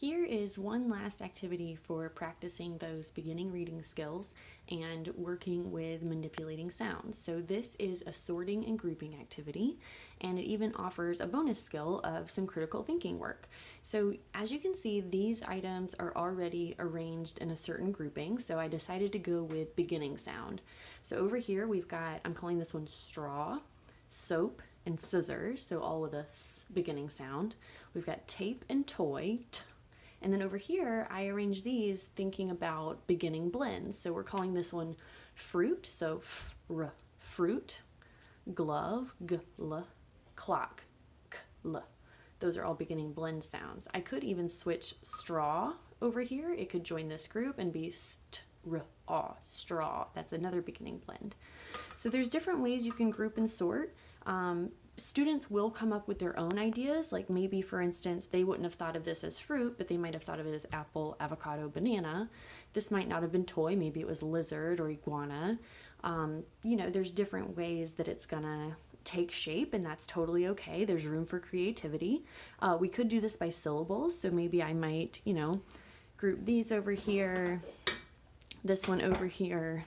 Here is one last activity for practicing those beginning reading skills and working with manipulating sounds. So this is a sorting and grouping activity, and it even offers a bonus skill of some critical thinking work. So as you can see, these items are already arranged in a certain grouping, so I decided to go with beginning sound. So over here we've got, I'm calling this one straw, soap, and scissors, so all of the s beginning sound. We've got tape and toy, t. And then over here, I arrange these thinking about beginning blends. So we're calling this one fruit, so f-r, fruit, glove, g-l, clock, k-l. Those are all beginning blend sounds. I could even switch straw over here. It could join this group and be st-r-aw, straw. That's another beginning blend. So there's different ways you can group and sort. Students will come up with their own ideas, like maybe, for instance, they wouldn't have thought of this as fruit, but they might have thought of it as apple, avocado, banana. This might not have been toy, maybe it was lizard or iguana. You know, there's different ways that it's gonna take shape, and that's totally okay. There's room for creativity. We could do this by syllables, so maybe I might, you know, group these over here, this one over here,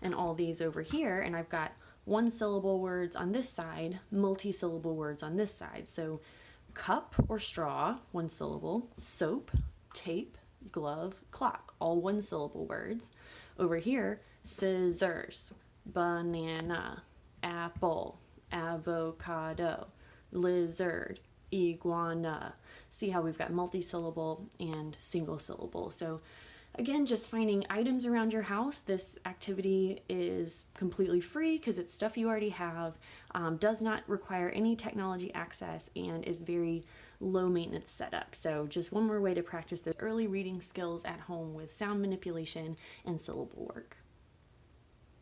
and all these over here, and I've got one syllable words on this side, multi-syllable words on this side. So cup or straw, one syllable, soap, tape, glove, clock, all one syllable words. Over here, scissors, banana, apple, avocado, lizard, iguana. See how we've got multi-syllable and single syllable. So again, just finding items around your house. This activity is completely free because it's stuff you already have, does not require any technology access, and is very low maintenance setup. So just one more way to practice those early reading skills at home with sound manipulation and syllable work.